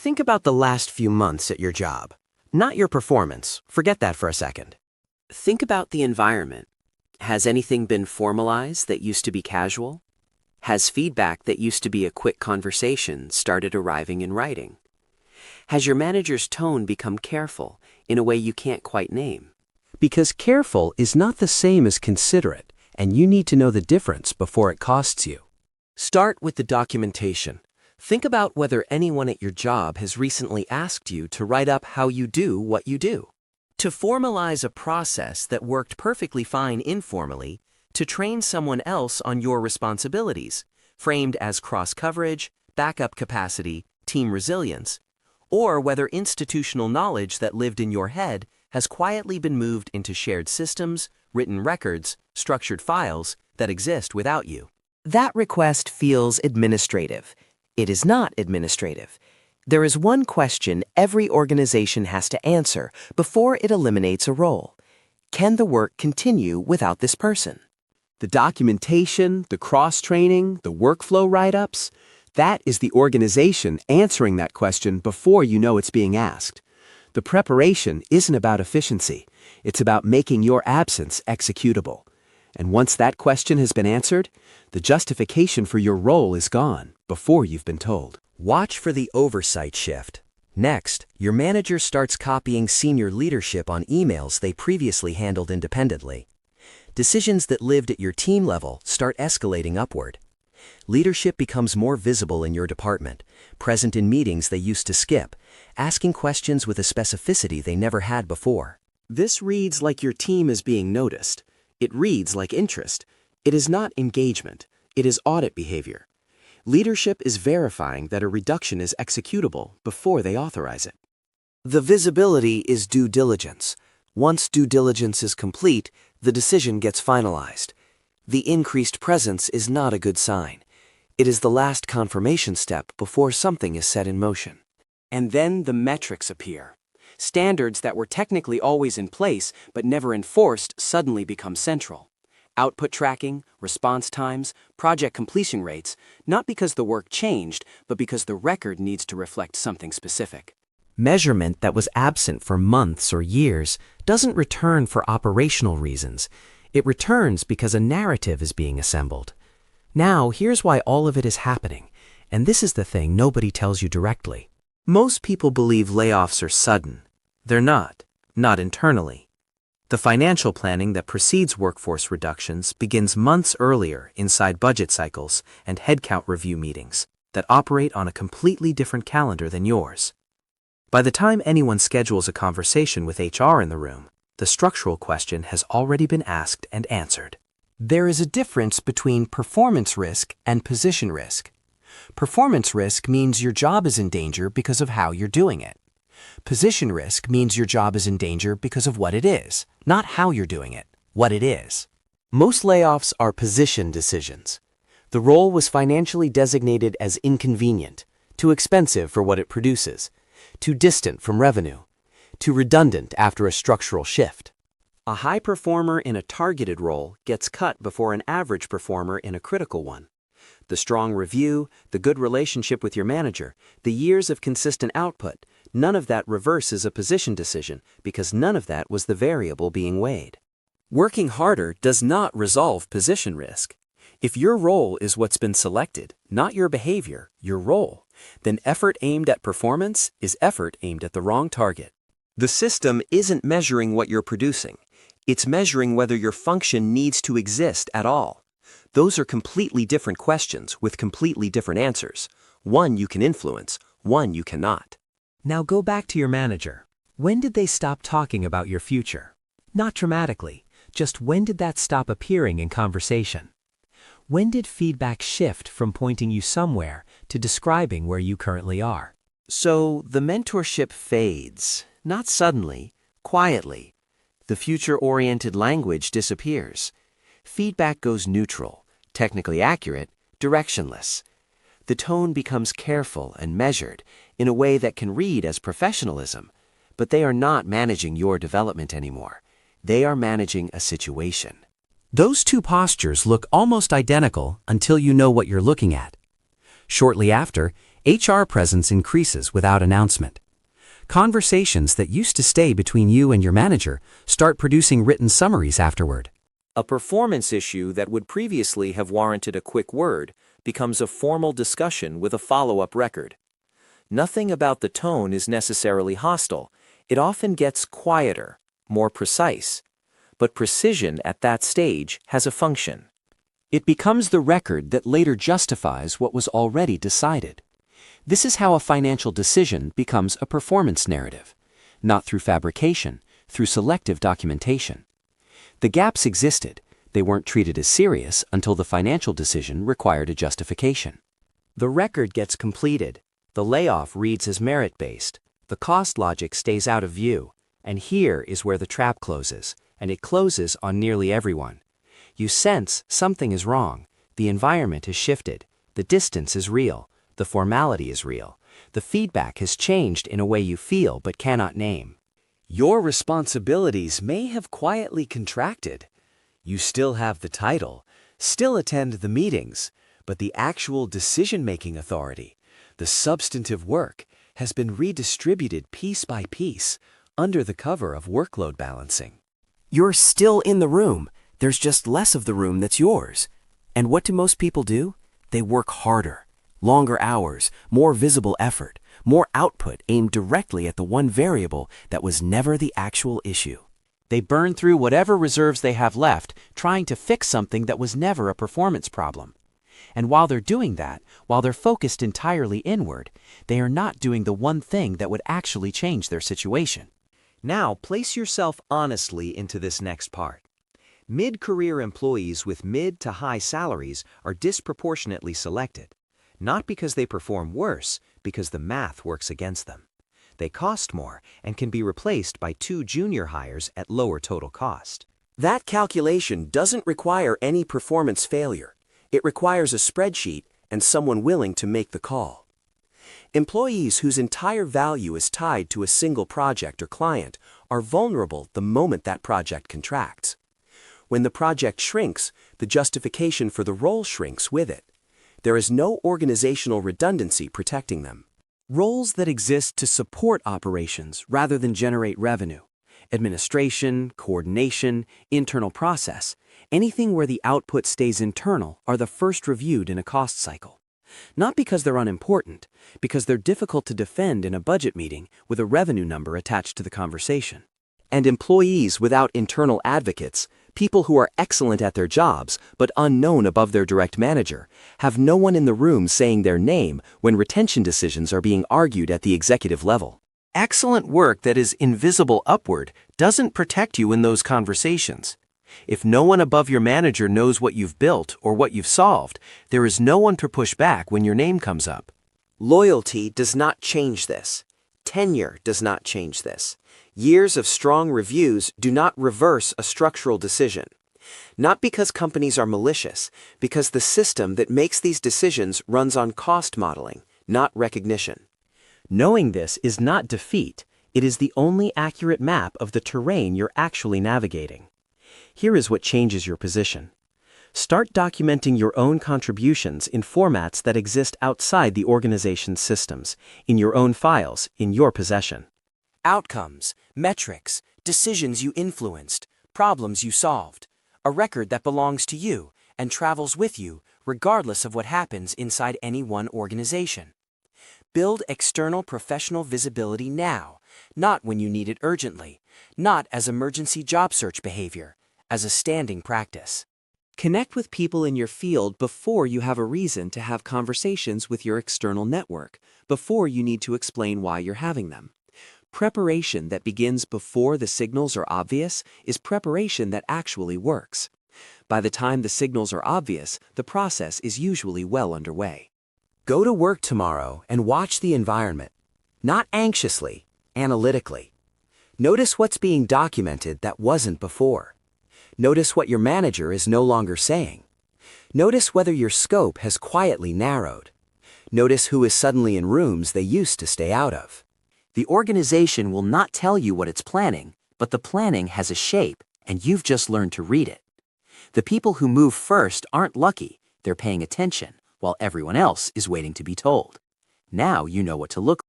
Think about the last few months at your job. Not your performance. Forget that for a second. Think about the environment. Has anything been formalized that used to be casual? Has feedback that used to be a quick conversation started arriving in writing? Has your manager's tone become careful in a way you can't quite name? Because careful is not the same as considerate, and you need to know the difference before it costs you. Start with the documentation. Think about whether anyone at your job has recently asked you to write up how you do what you do. To formalize a process that worked perfectly fine informally, to train someone else on your responsibilities, framed as cross-coverage, backup capacity, team resilience, or whether institutional knowledge that lived in your head has quietly been moved into shared systems, written records, structured files that exist without you. That request feels administrative. It is not administrative. There is one question every organization has to answer before it eliminates a role. Can the work continue without this person? The documentation, the cross-training, the workflow write-ups, that is the organization answering that question before you know it's being asked. The preparation isn't about efficiency. It's about making your absence executable. And once that question has been answered, the justification for your role is gone before you've been told. Watch for the oversight shift. Next, your manager starts copying senior leadership on emails they previously handled independently. Decisions that lived at your team level start escalating upward. Leadership becomes more visible in your department, present in meetings they used to skip, asking questions with a specificity they never had before. This reads like your team is being noticed. It reads like interest. It is not engagement. It is audit behavior. Leadership is verifying that a reduction is executable before they authorize it. The visibility is due diligence. Once due diligence is complete, the decision gets finalized. The increased presence is not a good sign. It is the last confirmation step before something is set in motion. And then the metrics appear. Standards that were technically always in place but never enforced suddenly become central. Output tracking, response times, project completion rates, not because the work changed, but because the record needs to reflect something specific. Measurement that was absent for months or years doesn't return for operational reasons. It returns because a narrative is being assembled. Now, here's why all of it is happening, and this is the thing nobody tells you directly. Most people believe layoffs are sudden. They're not internally. The financial planning that precedes workforce reductions begins months earlier inside budget cycles and headcount review meetings that operate on a completely different calendar than yours. By the time anyone schedules a conversation with HR in the room, the structural question has already been asked and answered. There is a difference between performance risk and position risk. Performance risk means your job is in danger because of how you're doing it. Position risk means your job is in danger because of what it is, not how you're doing it, what it is. Most layoffs are position decisions. The role was financially designated as inconvenient, too expensive for what it produces, too distant from revenue, too redundant after a structural shift. A high performer in a targeted role gets cut before an average performer in a critical one. The strong review, the good relationship with your manager, the years of consistent output, none of that reverses a position decision because none of that was the variable being weighed. Working harder does not resolve position risk. If your role is what's been selected, not your behavior, your role, then effort aimed at performance is effort aimed at the wrong target. The system isn't measuring what you're producing. It's measuring whether your function needs to exist at all. Those are completely different questions with completely different answers. One you can influence, one you cannot. Now go back to your manager. When did they stop talking about your future? Not dramatically, just when did that stop appearing in conversation? When did feedback shift from pointing you somewhere to describing where you currently are? So the mentorship fades, not suddenly, quietly. The future-oriented language disappears. Feedback goes neutral, technically accurate, directionless. The tone becomes careful and measured in a way that can read as professionalism, but they are not managing your development anymore. They are managing a situation. Those two postures look almost identical until you know what you're looking at. Shortly after, HR presence increases without announcement. Conversations that used to stay between you and your manager start producing written summaries afterward. A performance issue that would previously have warranted a quick word becomes a formal discussion with a follow-up record. Nothing about the tone is necessarily hostile. It often gets quieter, more precise. But precision at that stage has a function. It becomes the record that later justifies what was already decided. This is how a financial decision becomes a performance narrative, not through fabrication, through selective documentation. The gaps existed. They weren't treated as serious until the financial decision required a justification. The record gets completed. The layoff reads as merit-based. The cost logic stays out of view. And here is where the trap closes, and it closes on nearly everyone. You sense something is wrong. The environment has shifted. The distance is real. The formality is real. The feedback has changed in a way you feel but cannot name. Your responsibilities may have quietly contracted. You still have the title, still attend the meetings, but the actual decision-making authority, the substantive work, has been redistributed piece by piece under the cover of workload balancing. You're still in the room. There's just less of the room that's yours. And what do most people do? They work harder, longer hours, more visible effort, more output aimed directly at the one variable that was never the actual issue. They burn through whatever reserves they have left, trying to fix something that was never a performance problem. And while they're doing that, while they're focused entirely inward, they are not doing the one thing that would actually change their situation. Now, place yourself honestly into this next part. Mid-career employees with mid to high salaries are disproportionately selected, not because they perform worse, because the math works against them. They cost more and can be replaced by 2 junior hires at lower total cost. That calculation doesn't require any performance failure. It requires a spreadsheet and someone willing to make the call. Employees whose entire value is tied to a single project or client are vulnerable the moment that project contracts. When the project shrinks, the justification for the role shrinks with it. There is no organizational redundancy protecting them. Roles that exist to support operations rather than generate revenue. Administration, coordination, internal process, anything where the output stays internal are the first reviewed in a cost cycle. Not because they're unimportant, because they're difficult to defend in a budget meeting with a revenue number attached to the conversation. And employees without internal advocates, people who are excellent at their jobs but unknown above their direct manager, have no one in the room saying their name when retention decisions are being argued at the executive level. Excellent work that is invisible upward doesn't protect you in those conversations. If no one above your manager knows what you've built or what you've solved, there is no one to push back when your name comes up. Loyalty does not change this. Tenure does not change this. Years of strong reviews do not reverse a structural decision. Not because companies are malicious, because the system that makes these decisions runs on cost modeling, not recognition. Knowing this is not defeat. It is the only accurate map of the terrain you're actually navigating. Here is what changes your position. Start documenting your own contributions in formats that exist outside the organization's systems, in your own files, in your possession. Outcomes, metrics, decisions you influenced, problems you solved. A record that belongs to you and travels with you regardless of what happens inside any one organization. Build external professional visibility now, not when you need it urgently, not as emergency job search behavior, as a standing practice. Connect with people in your field before you have a reason to have conversations with your external network, before you need to explain why you're having them. Preparation that begins before the signals are obvious is preparation that actually works. By the time the signals are obvious, the process is usually well underway. Go to work tomorrow and watch the environment, not anxiously, analytically. Notice what's being documented that wasn't before. Notice what your manager is no longer saying. Notice whether your scope has quietly narrowed. Notice who is suddenly in rooms they used to stay out of. The organization will not tell you what it's planning, but the planning has a shape, and you've just learned to read it. The people who move first aren't lucky, they're paying attention, while everyone else is waiting to be told. Now you know what to look